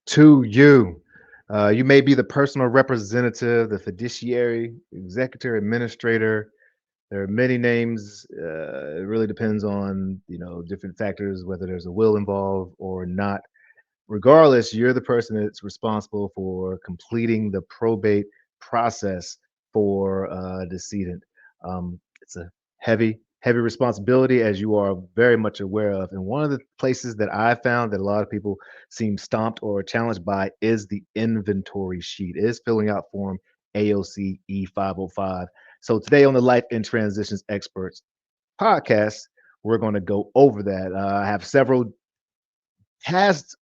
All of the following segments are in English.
to you. You may be the personal representative, the fiduciary, executor, administrator. There are many names. It really depends on different factors, whether there's a will involved or not. Regardless, you're the person that's responsible for completing the probate process for decedent. It's a heavy responsibility, as you are very much aware of. And one of the places that I found that a lot of people seem stomped or challenged by is the inventory sheet, is filling out form AOC-E-505. So today on the Life and Transitions Experts podcast, we're going to go over that. I have several past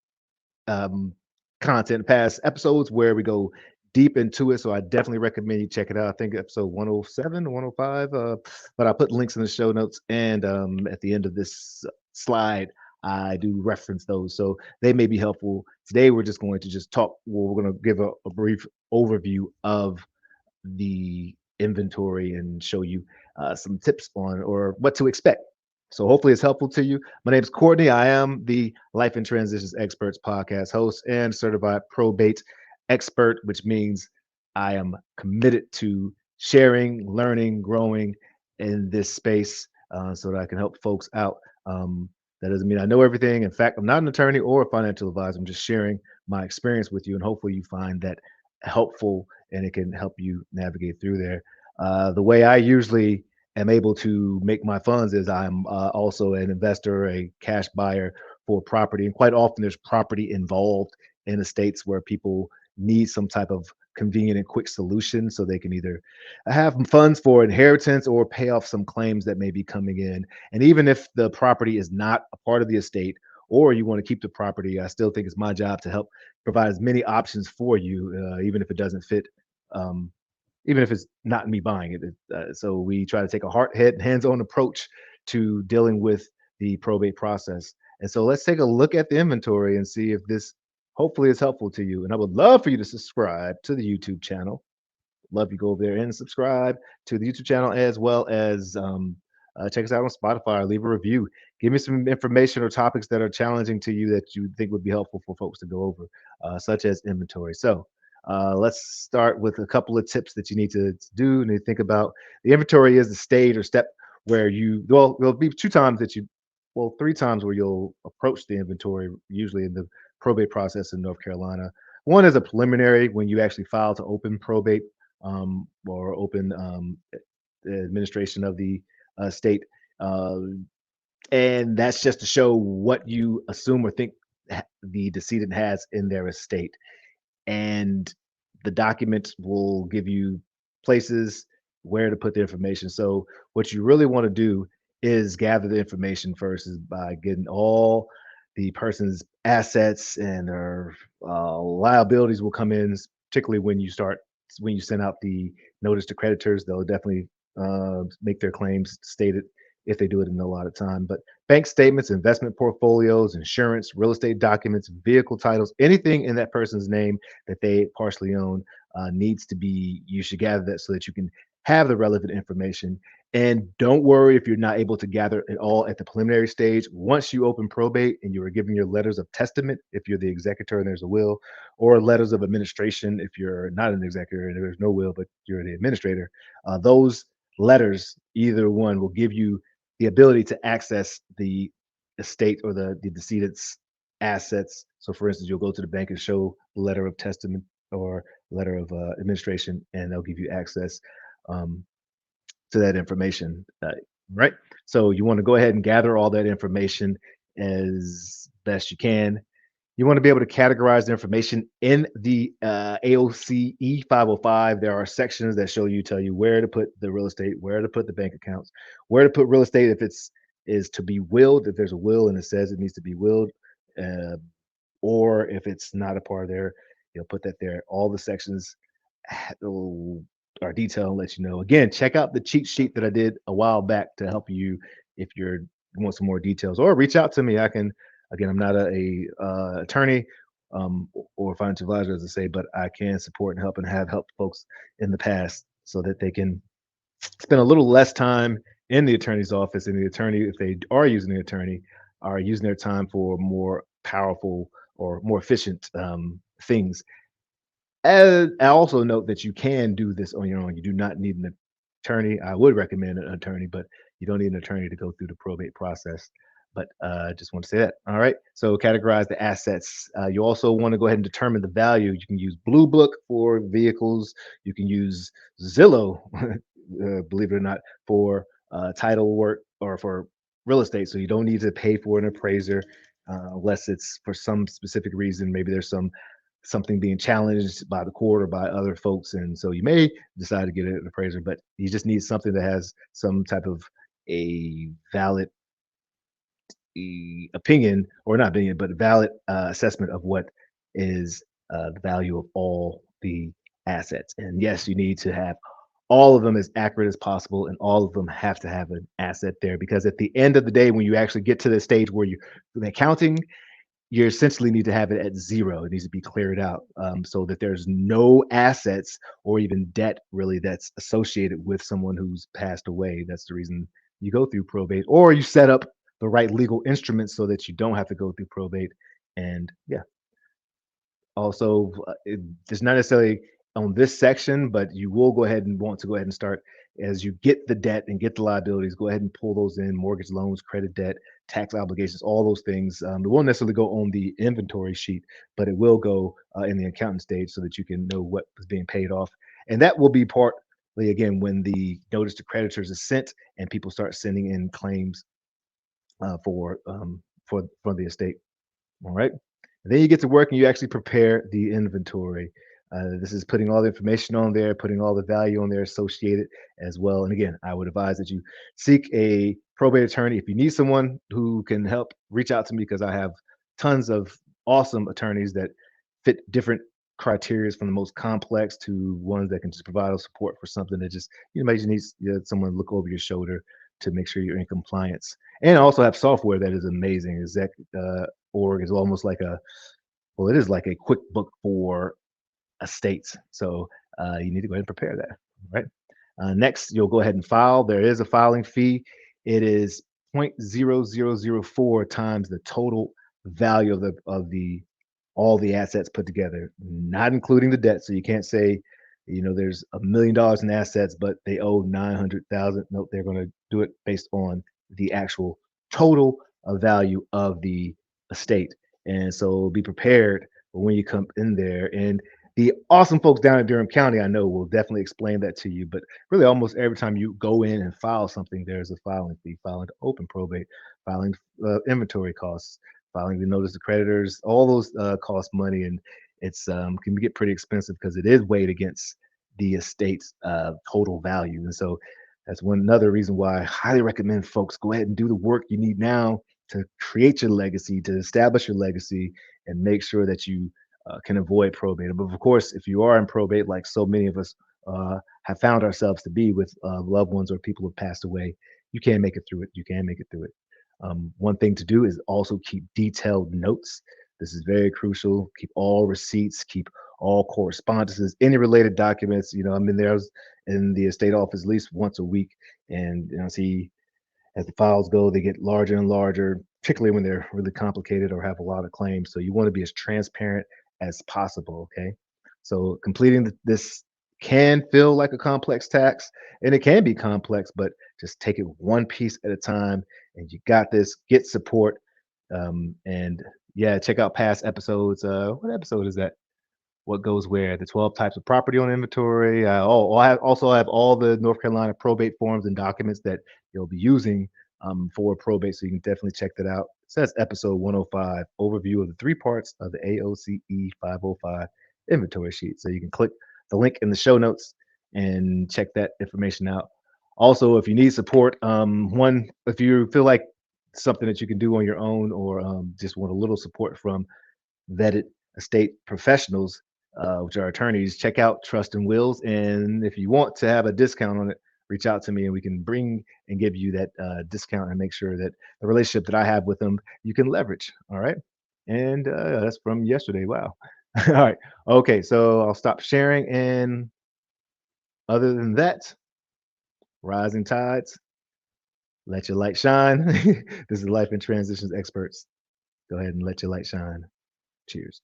um, content, past episodes where we go deep into it. So I definitely recommend you check it out. I think episode 107, 105. But I put links in the show notes and at the end of this slide. I do reference those, so they may be helpful. Today, we're just going to just talk. Well, we're going to give a brief overview of the inventory and show you some tips on or what to expect. So hopefully it's helpful to you. My name is Courtney. I am the Life and Transitions Experts podcast host and certified probate expert, which means I am committed to sharing, learning, growing in this space so that I can help folks out. That doesn't mean I know everything. In fact, I'm not an attorney or a financial advisor. I'm just sharing my experience with you, and hopefully you find that helpful and it can help you navigate through there. The way I usually am able to make my funds is I'm also an investor, a cash buyer for property. And quite often there's property involved in estates where people need some type of convenient and quick solution so they can either have funds for inheritance or pay off some claims that may be coming in. And even if the property is not a part of the estate or you want to keep the property, I still think it's my job to help provide as many options for you, even if it doesn't fit, um, even if it's not me buying it. So we try to take a hands-on approach to dealing with the probate process. And so let's take a look at the inventory and see if this hopefully is helpful to you. And I would love for you to subscribe to the YouTube channel. Love you go over there and subscribe to the YouTube channel as well as check us out on Spotify. Leave a review. Give me some information or topics that are challenging to you that you think would be helpful for folks to go over, such as inventory. So let's start with a couple of tips that you need to do and to think about. The inventory is the stage or step where there'll be three times where you'll approach the inventory, usually in the probate process in North Carolina. One is a preliminary when you actually file to open probate or open the administration of the state. Uh, and that's just to show what you assume or think the decedent has in their estate. And the document will give you places where to put the information. So what you really want to do is gather the information first is by getting all the person's assets and their liabilities will come in, particularly when you send out the notice to creditors. They'll definitely make their claims stated if they do it in a lot of time. But bank statements, investment portfolios, insurance, real estate documents, vehicle titles, anything in that person's name that they partially own you should gather that so that you can have the relevant information. And don't worry if you're not able to gather it all at the preliminary stage. Once you open probate and you are giving your letters of testament, if you're the executor and there's a will, or letters of administration, if you're not an executor and there's no will, but you're the administrator, those letters, either one, will give you the ability to access the estate or the decedent's assets. So, for instance, you'll go to the bank and show the letter of testament or letter of administration, and they'll give you access um, to that information. Right. So, you want to go ahead and gather all that information as best you can. You want to be able to categorize the information in the AOCE 505. There are sections that tell you where to put the real estate, where to put the bank accounts, where to put real estate if it's is to be willed, if there's a will and it says it needs to be willed, uh, or if it's not a part of there, you'll put that there. All the sections are detailed and let you know. Again, check out the cheat sheet that I did a while back to help you if you want some more details, or reach out to me. I can. Again, I'm not a attorney or financial advisor, as I say, but I can support and help and have helped folks in the past so that they can spend a little less time in the attorney's office, and the attorney, if they are using the attorney, are using their time for more powerful or more efficient things. And I also note that you can do this on your own. You do not need an attorney. I would recommend an attorney, but you don't need an attorney to go through the probate process. But just want to say that. All right. So categorize the assets. You also want to go ahead and determine the value. You can use Blue Book for vehicles. You can use Zillow, believe it or not, for title work or for real estate. So you don't need to pay for an appraiser unless it's for some specific reason. Maybe there's something being challenged by the court or by other folks, and so you may decide to get an appraiser, but you just need something that has some type of a valid opinion, or not opinion, but valid assessment of what is the value of all the assets. And yes, you need to have all of them as accurate as possible, and all of them have to have an asset there, because at the end of the day, when you actually get to the stage where you the accounting, you essentially need to have it at zero. It needs to be cleared out, so that there's no assets or even debt really that's associated with someone who's passed away. That's the reason you go through probate, or you set up the right legal instruments so that you don't have to go through probate. And yeah, also, it's not necessarily on this section, but you will go ahead and want to go ahead and start as you get the debt and get the liabilities. Go ahead and pull those in: mortgage, loans, credit, debt, tax obligations, all those things. It won't necessarily go on the inventory sheet, but it will go in the accounting stage so that you can know what is being paid off. And that will be partly again when the notice to creditors is sent and people start sending in claims for the estate. All right. And then you get to work and you actually prepare the inventory. This is putting all the information on there, putting all the value on there associated as well. And again, I would advise that you seek a probate attorney. If you need someone who can help, reach out to me, because I have tons of awesome attorneys that fit different criteria, from the most complex to ones that can just provide a support for something that just, maybe you need, someone to look over your shoulder to make sure you're in compliance. And I also have software that is amazing. Org is almost like it is like a QuickBook for estates. So you need to go ahead and prepare that. Right. Next, you'll go ahead and file. There is a filing fee. It is 0.0004 times the total value of the all the assets put together, not including the debt. So you can't say, there's $1 million in assets, but they owe 900,000. Nope, they're going to do it based on the actual total value of the estate. And so be prepared when you come in there. And the awesome folks down in Durham County, I know, will definitely explain that to you. But really, almost every time you go in and file something, there's a filing fee: filing to open probate, filing inventory costs, filing the notice to creditors. All those cost money, and it's can get pretty expensive because it is weighed against the estate's total value. And so that's another reason why I highly recommend folks go ahead and do the work you need now to create your legacy, to establish your legacy, and make sure that you can avoid probate. But of course, if you are in probate, like so many of us have found ourselves to be with loved ones or people who have passed away, you can make it through it. You can make it through it. One thing to do is also keep detailed notes. This is very crucial. Keep all receipts, keep all correspondences, any related documents. I'm in there in the estate office at least once a week, and see, as the files go, they get larger and larger, particularly when they're really complicated or have a lot of claims. So you want to be as transparent as possible. Okay. So completing this can feel like a complex task, and it can be complex, but just take it one piece at a time, and you got this. Get support. And yeah, check out past episodes. What episode is that? What goes where? The 12 types of property on inventory. I have all the North Carolina probate forms and documents that you'll be using for probate. So you can definitely check that out. It says episode 105, overview of the three parts of the AOC-E-505 inventory sheet. So you can click the link in the show notes and check that information out. Also, if you need support, if you feel like something that you can do on your own, or just want a little support from vetted estate professionals, which are attorneys, check out Trust and Wills. And if you want to have a discount on it, reach out to me and we can bring and give you that discount and make sure that the relationship that I have with them, you can leverage. All right. And that's from yesterday. Wow. All right. Okay. So I'll stop sharing. And other than that, rising tides, let your light shine. This is Life in Transitions Experts. Go ahead and let your light shine. Cheers.